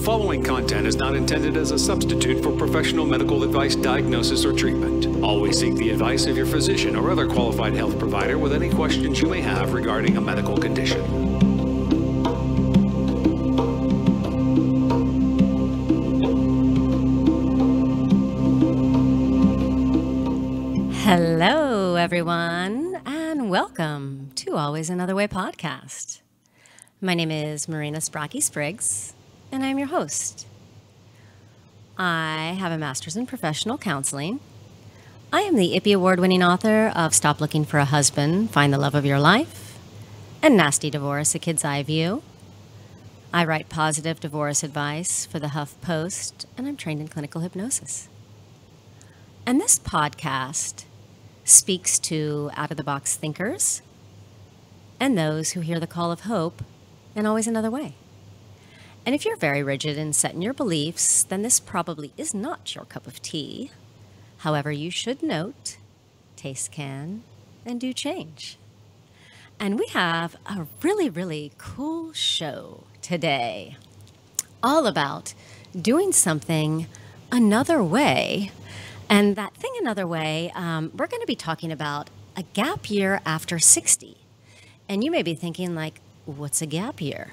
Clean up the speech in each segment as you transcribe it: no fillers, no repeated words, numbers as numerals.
following content is not intended as a substitute for professional medical advice, diagnosis, or treatment. Always seek the advice of your physician or other qualified health provider with any questions you may have regarding a medical condition. Hello, everyone, and welcome to Always Another Way podcast. My name is Marina Sprocki-Spriggs, and I'm your host. I have a master's in professional counseling. I am the IPPY Award-winning author of Stop Looking for a Husband, Find the Love of Your Life, and Nasty Divorce, A Kid's Eye View. I write positive divorce advice for the Huff Post, and I'm trained in clinical hypnosis. And this podcast speaks to out-of-the-box thinkers and those who hear the call of hope and always another way. And if you're very rigid and set in your beliefs, then this probably is not your cup of tea. However, you should note, taste can and do change. And we have a really, really cool show today, all about doing something another way. And that thing another way, we're going to be talking about a gap year after 60. And you may be thinking, like, what's a gap year?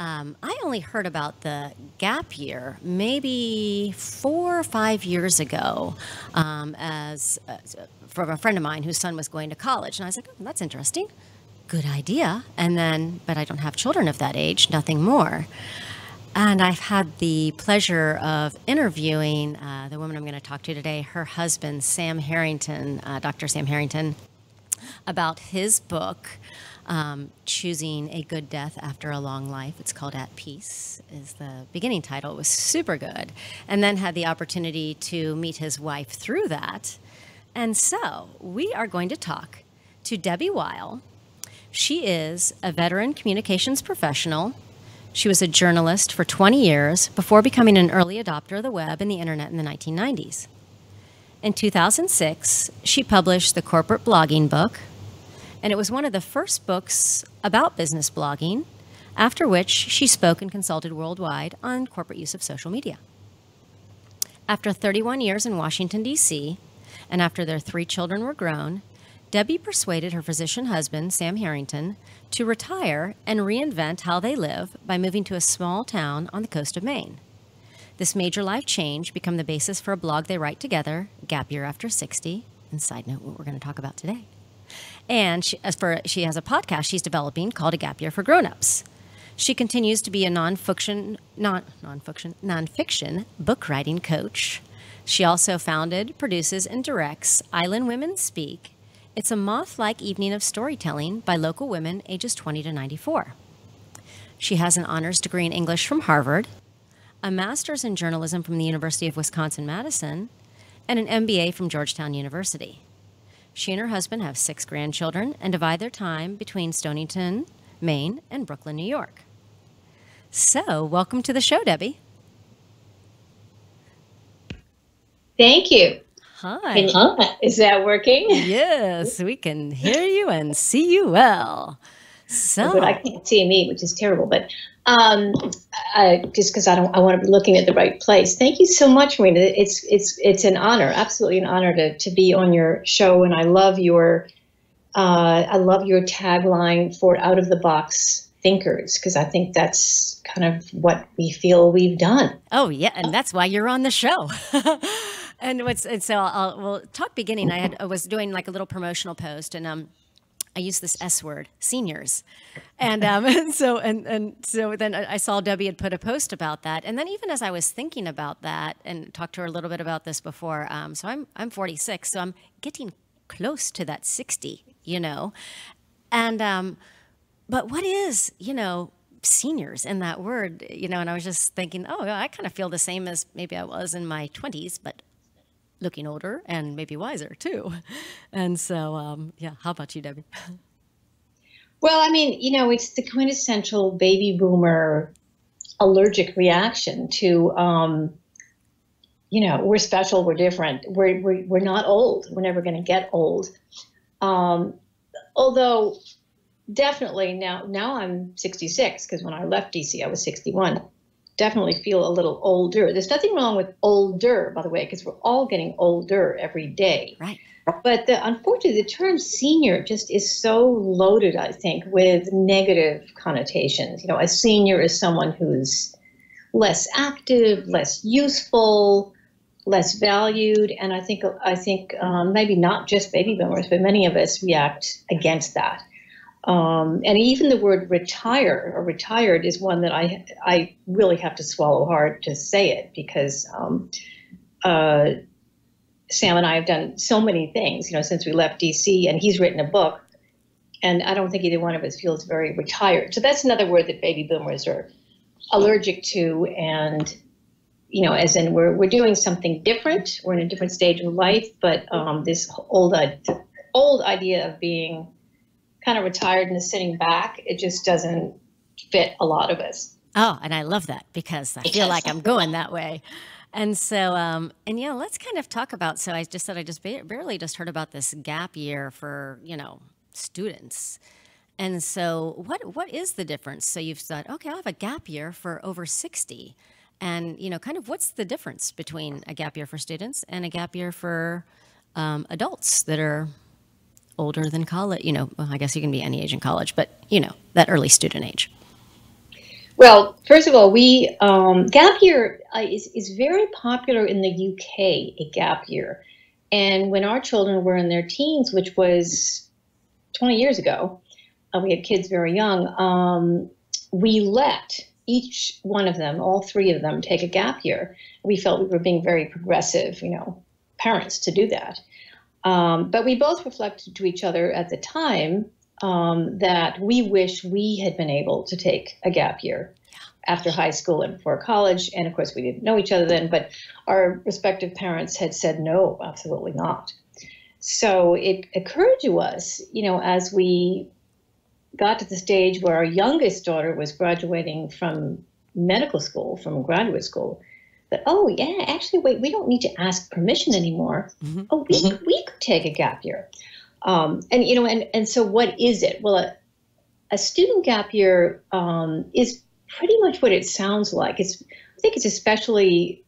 I only heard about the gap year maybe 4 or 5 years ago from a friend of mine whose son was going to college. And I was like, oh, that's interesting. Good idea. And then, but I don't have children of that age, nothing more. And I've had the pleasure of interviewing the woman I'm going to talk to today, her husband, Sam Harrington, Dr. Sam Harrington, about his book, Choosing a Good Death After a Long Life. It's called At Peace, is the beginning title. It was super good. And then had the opportunity to meet his wife through that. And so we are going to talk to Debbie Weil. She is a veteran communications professional. She was a journalist for 20 years before becoming an early adopter of the web and the internet in the 1990s. In 2006, she published the Corporate Blogging book, and it was one of the first books about business blogging, after which she spoke and consulted worldwide on corporate use of social media. After 31 years in Washington, D.C., and after their 3 children were grown, Debbie persuaded her physician husband, Sam Harrington, to retire and reinvent how they live by moving to a small town on the coast of Maine. This major life change became the basis for a blog they write together, Gap Year After 60, and side note, what we're going to talk about today. And she has a podcast she's developing called A Gap Year for Grown-Ups. She continues to be a nonfiction book writing coach. She also founded, produces, and directs Island Women Speak. It's a moth-like evening of storytelling by local women ages 20 to 94. She has an honors degree in English from Harvard, a master's in journalism from the University of Wisconsin-Madison, and an MBA from Georgetown University. She and her husband have 6 grandchildren and divide their time between Stonington, Maine, and Brooklyn, New York. So, welcome to the show, Debbie. Thank you. Hi. Is that working? Yes, we can hear you and see you well. So, but I can't see me, which is terrible. But just because I want to be looking at the right place. Thank you so much, Marina. It's an honor, absolutely an honor to be on your show, and I love your tagline for out of the box thinkers, because I think that's kind of what we feel we've done. Oh yeah, and that's why you're on the show. We'll talk beginning. I was doing like a little promotional post, and I used this S word, seniors, and so then I saw Debbie had put a post about that, and then even as I was thinking about that and talked to her a little bit about this before, so I'm 46, so I'm getting close to that 60, and but what is seniors in that word, and I was just thinking, oh, I kind of feel the same as maybe I was in my 20s, but looking older and maybe wiser too. And so, how about you, Debbie? Well, I mean, it's the quintessential baby boomer allergic reaction to, we're special, we're different, we're not old, we're never going to get old. Although definitely now I'm 66, because when I left DC, I was 61. definitely feel a little older. There's nothing wrong with older, by the way, because we're all getting older every day. Right. But unfortunately, the term senior just is so loaded, I think, with negative connotations. You know, a senior is someone who's less active, less useful, less valued. And I think maybe not just baby boomers, but many of us react against that. And even the word retire or retired is one that I really have to swallow hard to say it, because Sam and I have done so many things, you know, since we left DC, and he's written a book, and I don't think either one of us feels very retired. So that's another word that baby boomers are allergic to. And, you know, as in we're doing something different. We're in a different stage of life, but this old idea of being kind of retired and sitting back, it just doesn't fit a lot of us. Oh, and I love that, because I feel like I'm going that way. And so, and yeah, let's kind of talk about, so I just said I just barely just heard about this gap year for, you know, students. And so what is the difference? So you've said, okay, I'll have a gap year for over 60. And, you know, kind of what's the difference between a gap year for students and a gap year for adults that are older than college? You know, well, I guess you can be any age in college, but, you know, that early student age. Well, first of all, we gap year is very popular in the UK, a gap year. And when our children were in their teens, which was 20 years ago, we had kids very young, we let each one of them, all three of them, take a gap year. We felt we were being very progressive, you know, parents to do that. But we both reflected to each other at the time that we wish we had been able to take a gap year after high school and before college. And of course, we didn't know each other then, but our respective parents had said, no, absolutely not. So it occurred to us, you know, as we got to the stage where our youngest daughter was graduating from medical school, from graduate school, that, oh, yeah, actually, wait, we don't need to ask permission anymore. Mm-hmm. Oh, we could take a gap year. And, you know, and so what is it? Well, a student gap year is pretty much what it sounds like. I think it's especially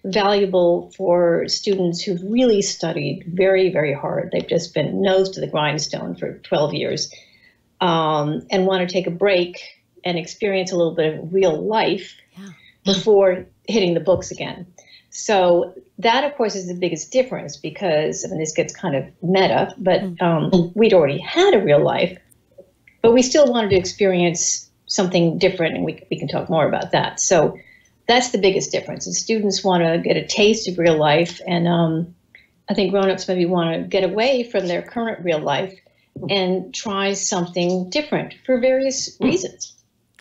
valuable for students who've really studied very, very hard. They've just been nose to the grindstone for 12 years and want to take a break and experience a little bit of real life before hitting the books again. So that, of course, is the biggest difference, because, I mean, this gets kind of meta, but we'd already had a real life, but we still wanted to experience something different, and we can talk more about that. So that's the biggest difference. And students want to get a taste of real life, and I think grown-ups maybe want to get away from their current real life and try something different for various reasons.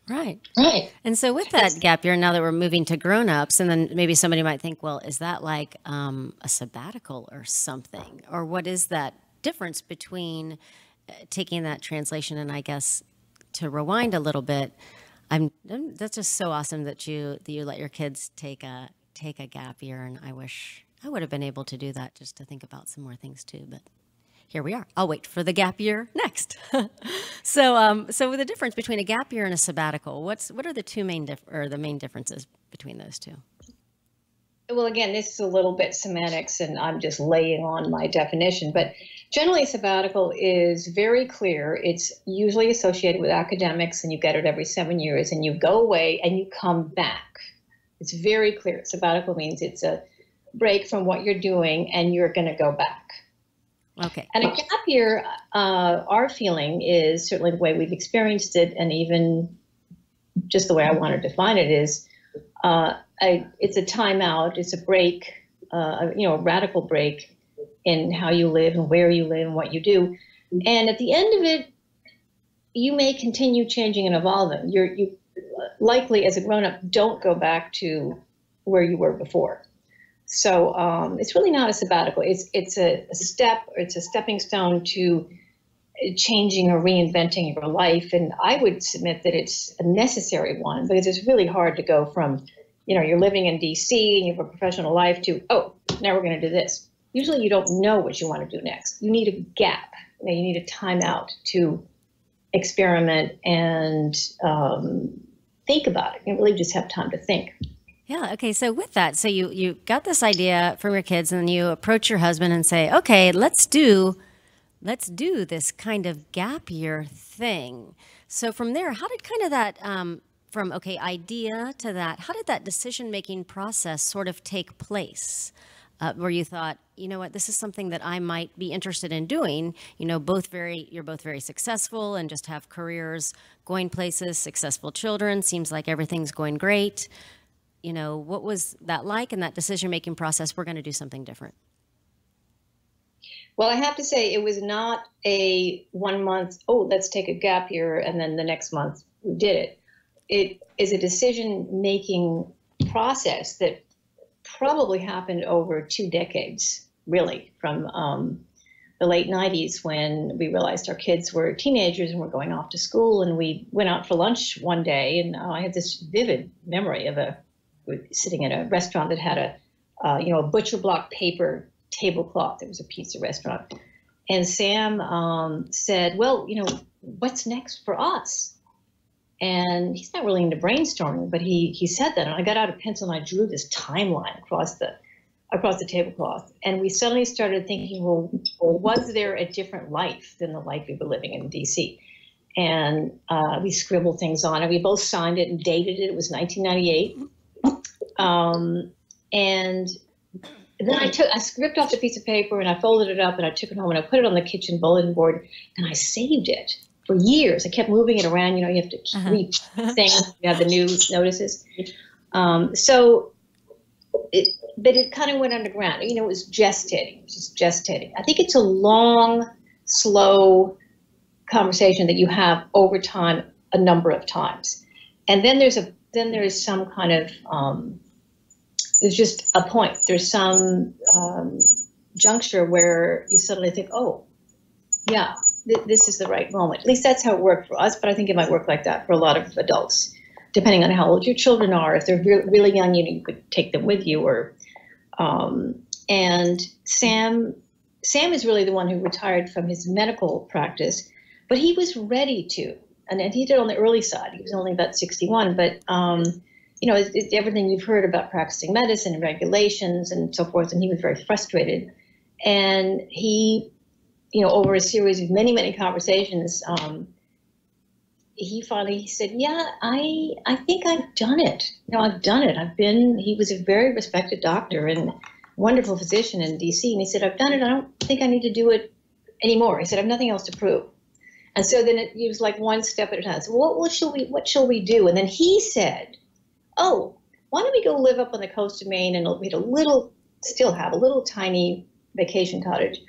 Right. Right. And so with that gap year, now that we're moving to grown-ups, and then maybe somebody might think, well, is that like a sabbatical or something? Or what is that difference between taking that translation? And I guess to rewind a little bit, that's just so awesome that you let your kids take a gap year, and I wish I would have been able to do that, just to think about some more things too, but here we are. I'll wait for the gap year next. So with the difference between a gap year and a sabbatical, what are the main differences between those two? Well, again, this is a little bit semantics, and I'm just laying on my definition, but generally a sabbatical is very clear. It's usually associated with academics, and you get it every 7 years, and you go away and you come back. It's very clear. Sabbatical means it's a break from what you're doing and you're going to go back. Okay. And a gap year, our feeling is, certainly the way we've experienced it, and even just the way I want to define it, is it's a timeout, it's a break, a radical break in how you live and where you live and what you do. And at the end of it, you may continue changing and evolving. You likely, as a grown-up, don't go back to where you were before. So it's really not a sabbatical. It's a step, or it's a stepping stone to changing or reinventing your life. And I would submit that it's a necessary one, because it's really hard to go from, you're living in DC and you have a professional life to, oh, now we're going to do this. Usually you don't know what you want to do next. You need a gap. You need a timeout to experiment and think about it. You really just have time to think. Yeah. Okay. So with that, so you got this idea from your kids, and then you approach your husband and say, okay, let's do this kind of gap year thing. So from there, how did kind of that, from, okay, idea to that, how did that decision-making process sort of take place? Where you thought, you know what, this is something that I might be interested in doing. You know, you're both very successful and just have careers going places, successful children, seems like everything's going great. You know, what was that like in that decision-making process? We're going to do something different. Well, I have to say it was not a 1 month, oh, let's take a gap year, and then the next month we did it. It is a decision-making process that probably happened over 2 decades, really, from the late 90s, when we realized our kids were teenagers and were going off to school, and we went out for lunch one day, and I have this vivid memory of sitting at a restaurant that had a butcher block paper tablecloth. It was a pizza restaurant. And Sam said, well, what's next for us? And he's not really into brainstorming, but he said that. And I got out a pencil and I drew this timeline across the tablecloth. And we suddenly started thinking, well, was there a different life than the life we were living in DC? And we scribbled things on it. We both signed it and dated it. It was 1998. And then I script off the piece of paper and I folded it up and I took it home and I put it on the kitchen bulletin board and I saved it for years. I kept moving it around. You have to keep things. You have the news notices. But it kind of went underground. It was gestating. It was just gestating. I think it's a long, slow conversation that you have over time, a number of times. And then there's some kind of there's just a point. There's some juncture where you suddenly think, oh, yeah, this is the right moment. At least that's how it worked for us, but I think it might work like that for a lot of adults, depending on how old your children are. If they're really young, you could take them with you. And Sam is really the one who retired from his medical practice, but he was ready to. And he did it on the early side. He was only about 61, but it's everything you've heard about practicing medicine and regulations and so forth. And he was very frustrated. And he, over a series of many, many conversations, he finally said, yeah, I think I've done it. I've done it. He was a very respected doctor and wonderful physician in DC. And he said, I've done it. I don't think I need to do it anymore. He said, I have nothing else to prove. And so then it was like one step at a time. So what shall we do? And then he said, oh, why don't we go live up on the coast of Maine, and we still have a little tiny vacation cottage.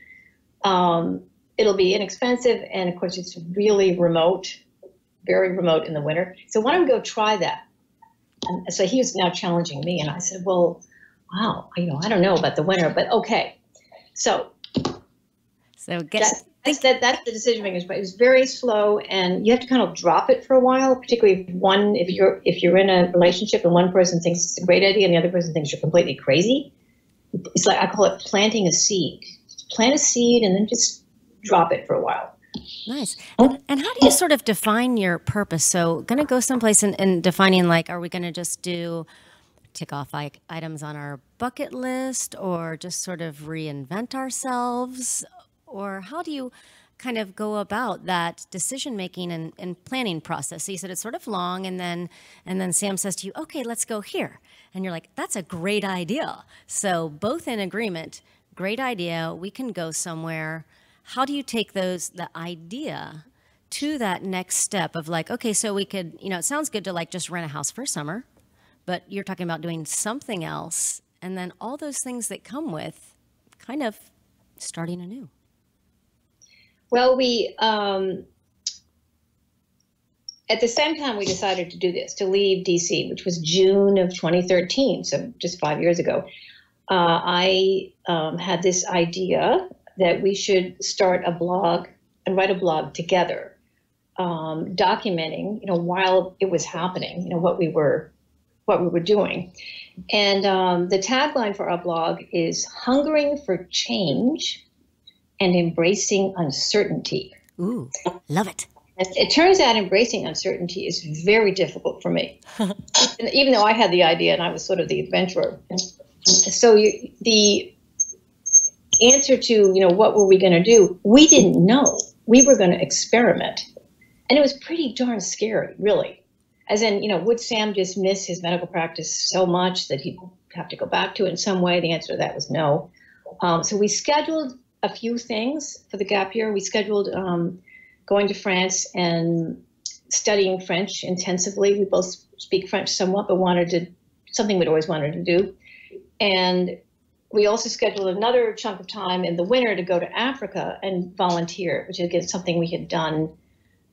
It'll be inexpensive, and of course it's really remote, very remote in the winter. So why don't we go try that? And so he was now challenging me, and I said, well, wow, I don't know about the winter, but okay. So that's the decision making. It was very slow, and you have to kind of drop it for a while, particularly if you're in a relationship and one person thinks it's a great idea and the other person thinks you're completely crazy. It's like, I call it planting a seed. Plant a seed and then just drop it for a while. Nice. And how do you sort of define your purpose? So going to go someplace and defining, like, are we going to just tick off items on our bucket list, or just sort of reinvent ourselves? Or how do you kind of go about that decision-making and planning process? So you said it's sort of long, and then Sam says to you, okay, let's go here. And you're like, that's a great idea. So both in agreement, great idea, we can go somewhere. How do you take the idea to that next step of like, okay, so we could, it sounds good to like just rent a house for summer, but you're talking about doing something else, and then all those things that come with kind of starting anew. Well, we, at the same time we decided to do this, to leave DC, which was June of 2013, so just 5 years ago, I had this idea that we should start a blog and write a blog together, documenting, while it was happening, what we were doing. And the tagline for our blog is "Hungering for Change and Embracing Uncertainty." Ooh, love it. It turns out embracing uncertainty is very difficult for me, even though I had the idea and I was sort of the adventurer. So the answer to, what were we going to do? We didn't know. We were going to experiment. And it was pretty darn scary, really. As in, would Sam just miss his medical practice so much that he'd have to go back to it in some way? The answer to that was no. So we scheduled a few things for the gap year. We scheduled going to France and studying French intensively. We both speak French somewhat, but something we'd always wanted to do. And we also scheduled another chunk of time in the winter to go to Africa and volunteer, which is, again, something we had done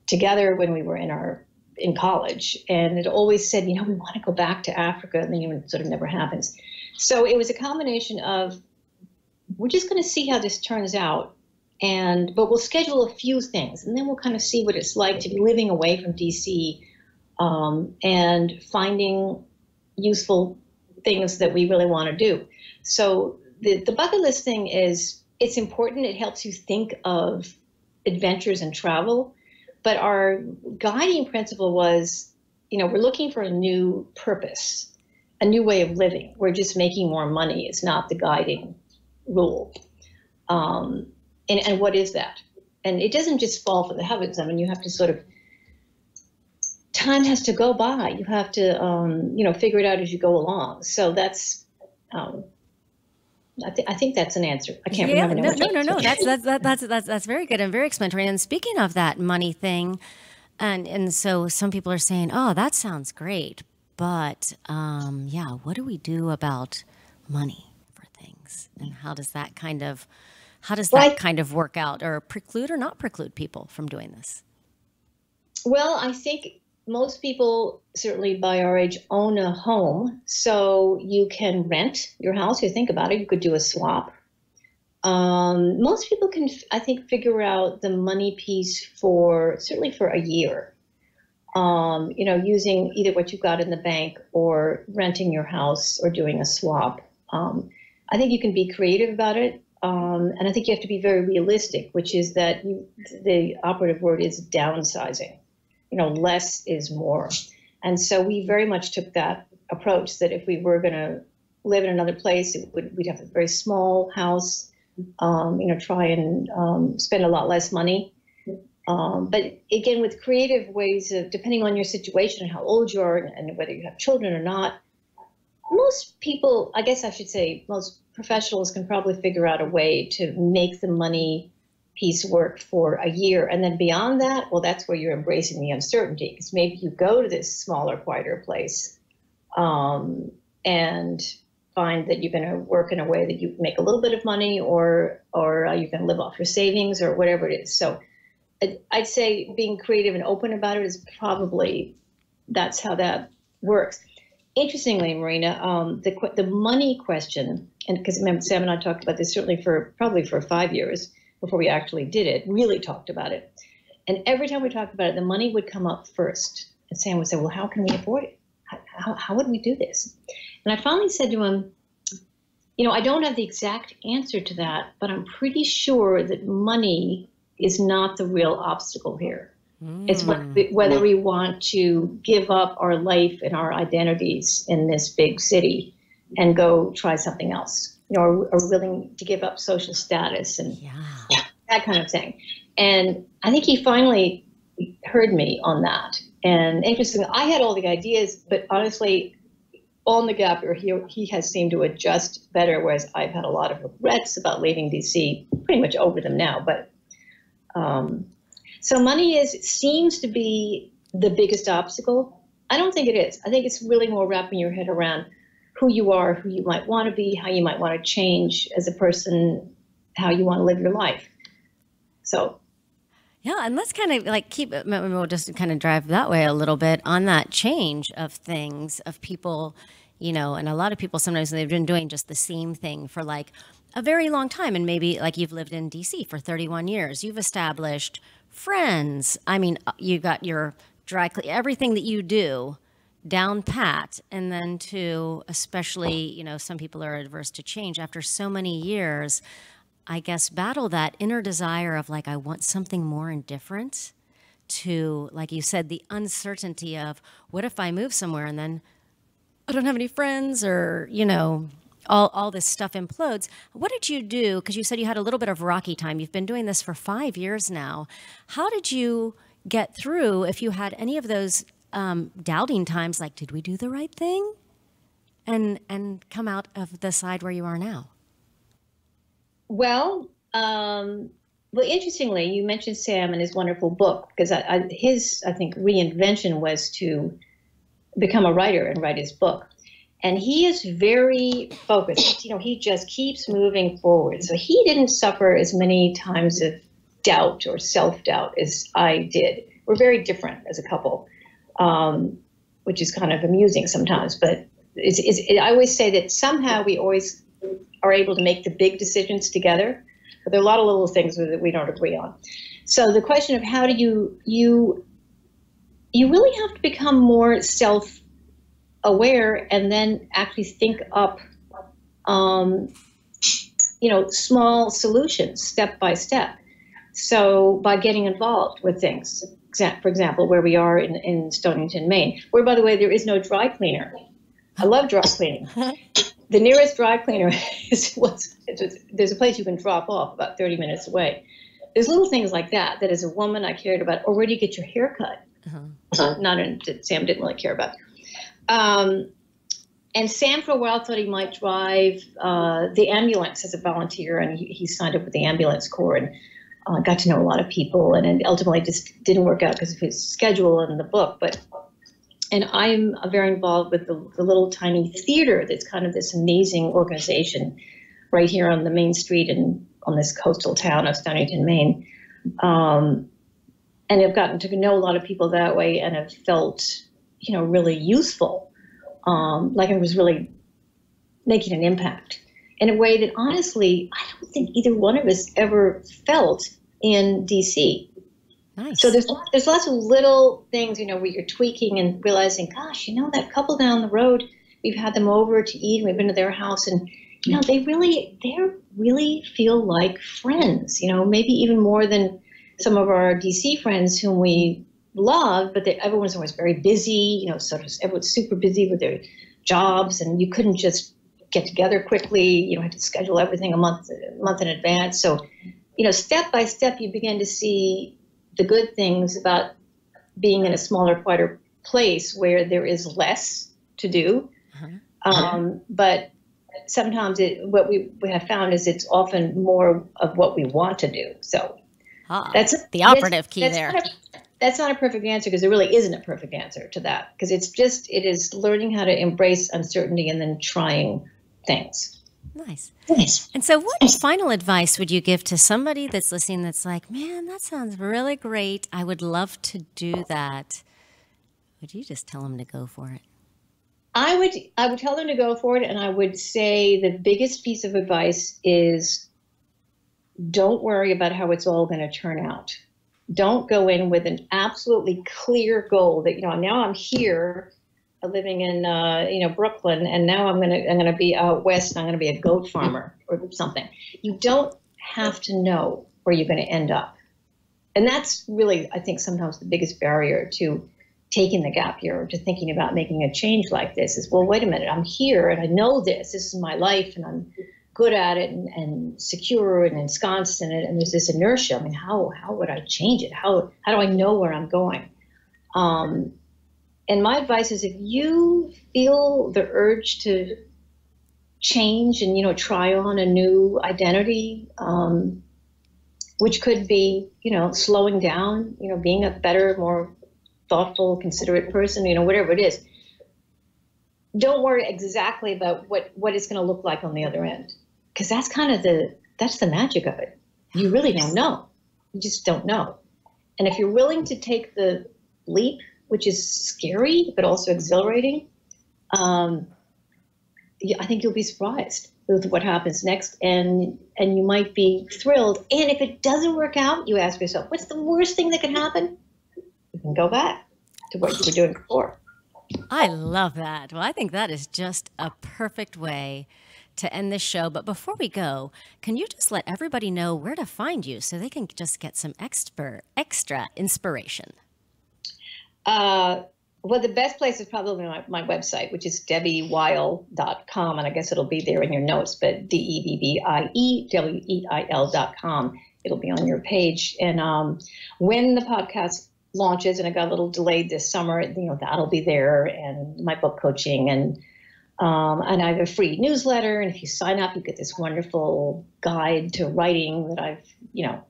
together when we were in college. And it always said, we want to go back to Africa, and then it sort of never happens. So it was a combination of, we're just going to see how this turns out, but we'll schedule a few things, and then we'll kind of see what it's like to be living away from DC and finding useful things that we really want to do. So the bucket list thing it's important. It helps you think of adventures and travel. But our guiding principle was, we're looking for a new purpose, a new way of living. We're just making more money. It's not the guiding rule. And what is that? And it doesn't just fall from the heavens. I mean, you have to time has to go by. You have to, figure it out as you go along. So that's, I think that's an answer. I can't remember. No. That's very good and very explanatory. And speaking of that money thing, and so some people are saying, "Oh, that sounds great," but what do we do about money for things, and how does that kind of work out, or preclude or not preclude people from doing this? Well, I think most people, certainly by our age, own a home. So you can rent your house. You think about it, you could do a swap. Most people can, I think, figure out the money piece certainly for a year. Using either what you've got in the bank or renting your house or doing a swap. I think you can be creative about it. And I think you have to be very realistic, which is that the operative word is downsizing. Less is more. And so we very much took that approach, that if we were going to live in another place, we'd have a very small house, try and spend a lot less money. But again, with creative ways of, depending on your situation and how old you are and whether you have children or not, most people, I guess I should say, most professionals can probably figure out a way to make the money piece work for a year. And then beyond that, well, that's where you're embracing the uncertainty, because maybe you go to this smaller, quieter place and find that you're going to work in a way that you make a little bit of money, or you can live off your savings or whatever it is. So I'd say being creative and open about it is probably, that's how that works. Interestingly, Marina, the money question, and because remember, Sam and I talked about this certainly probably for 5 years before we actually did it, really talked about it. And every time we talked about it, the money would come up first. And Sam would say, well, how can we afford it? How would we do this? And I finally said to him, I don't have the exact answer to that, but I'm pretty sure that money is not the real obstacle here. It's whether we want to give up our life and our identities in this big city and go try something else, or willing to give up social status and that kind of thing. And I think he finally heard me on that. And interestingly, I had all the ideas, but honestly, on the gap year, he has seemed to adjust better, whereas I've had a lot of regrets about leaving DC, pretty much over them now. But so money seems to be the biggest obstacle. I don't think it is. I think it's really more wrapping your head around who you are, who you might want to be, how you might want to change as a person, how you want to live your life. So. Yeah, and let's kind of we'll just kind of drive that way a little bit on that change of things, of people, and a lot of people sometimes they've been doing just the same thing for like a very long time. And maybe like you've lived in DC for 31 years, you've established friends. I mean, you got your everything that you do down pat. And then to especially, some people are adverse to change after so many years, I guess, battle that inner desire of like, I want something more and different to, like you said, the uncertainty of what if I move somewhere and then I don't have any friends, or, all this stuff implodes. What did you do? Because you said you had a little bit of rocky time. You've been doing this for 5 years now. How did you get through, if you had any of those doubting times, like, did we do the right thing? And come out of the side where you are now? Well, interestingly, you mentioned Sam and his wonderful book, because his reinvention was to become a writer and write his book. And he is very focused. He just keeps moving forward. So he didn't suffer as many times of doubt or self-doubt as I did. We're very different as a couple, which is kind of amusing sometimes. But I always say that somehow we always are able to make the big decisions together. But there are a lot of little things that we don't agree on. So the question of how do you really have to become more self-aware and then actually think up, small solutions step by step. So by getting involved with things, for example, where we are in Stonington, Maine, where, by the way, there is no dry cleaner. I love dry cleaning. The nearest dry cleaner there's a place you can drop off about 30 minutes away. There's little things like that as a woman I cared about. Or where do you get your hair cut? Sam didn't really care about. And Sam, for a while, thought he might drive the ambulance as a volunteer, and he signed up with the ambulance corps and got to know a lot of people, and it ultimately just didn't work out because of his schedule and the book. And I'm very involved with the little tiny theater that's kind of this amazing organization right here on the main street and on this coastal town of Stonington, Maine. And I've gotten to know a lot of people that way and have felt, really useful, like I was really making an impact in a way that, honestly, I don't think either one of us ever felt in DC. Nice. So there's lots of little things, where you're tweaking and realizing, gosh, that couple down the road, we've had them over to eat, and we've been to their house, and they really feel like friends. Maybe even more than some of our DC friends whom we love, but everyone's always very busy. Everyone's super busy with their jobs, and you couldn't just get together quickly. You had to schedule everything a month in advance. So, step by step, you begin to see the good things about being in a smaller, quieter place where there is less to do. But sometimes what we have found is it's often more of what we want to do. So that's the operative key there. That's not a perfect answer, because there really isn't a perfect answer to that, because it is learning how to embrace uncertainty and then trying things. Nice. And so what final advice would you give to somebody that's listening that's like, man, that sounds really great. I would love to do that. Would you just tell them to go for it? I would tell them to go for it, and I would say the biggest piece of advice is don't worry about how it's all going to turn out. Don't go in with an absolutely clear goal that, now I'm here living in, Brooklyn, and now I'm going to be out west, and I'm going to be a goat farmer or something. You don't have to know where you're going to end up. And that's really, I think, sometimes the biggest barrier to taking the gap year or to thinking about making a change like this is, well, wait a minute, I'm here and I know this is my life and I'm good at it and secure and ensconced in it. And there's this inertia. I mean, how would I change it? How do I know where I'm going? And my advice is, if you feel the urge to change and, try on a new identity, which could be, slowing down, being a better, more thoughtful, considerate person, whatever it is, don't worry exactly about what it's going to look like on the other end. Because that's kind of that's the magic of it. You really don't know. You just don't know. And if you're willing to take the leap, which is scary, but also exhilarating, I think you'll be surprised with what happens next. And you might be thrilled. And if it doesn't work out, you ask yourself, what's the worst thing that can happen? You can go back to what you were doing before. I love that. Well, I think that is just a perfect way to end this show. But before we go, can you just let everybody know where to find you so they can just get some extra inspiration? Well, the best place is probably my website, which is debbieweil.com. And I guess it'll be there in your notes, but DEBBIEWEIL.com. It'll be on your page. And when the podcast launches, and it got a little delayed this summer, that'll be there, and my book coaching. And I have a free newsletter. And if you sign up, you get this wonderful guide to writing that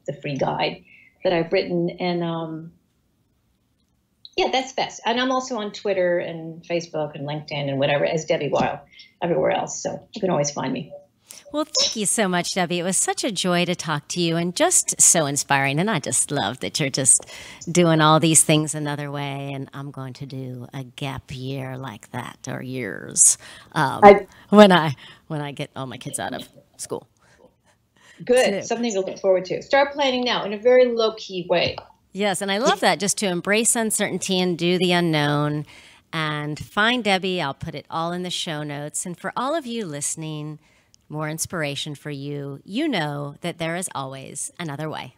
the free guide that I've written. And yeah, that's best. And I'm also on Twitter and Facebook and LinkedIn and whatever as Debbie Weil everywhere else. So you can always find me. Well, thank you so much, Debbie. It was such a joy to talk to you and just so inspiring. And I just love that you're just doing all these things another way. And I'm going to do a gap year like that, or years, when I get all my kids out of school. Good. Something to look forward to. Start planning now in a very low-key way. Yes, and I love that, just to embrace uncertainty and do the unknown. And find Debbie. I'll put it all in the show notes. And for all of you listening, more inspiration for you. You know that there is always another way.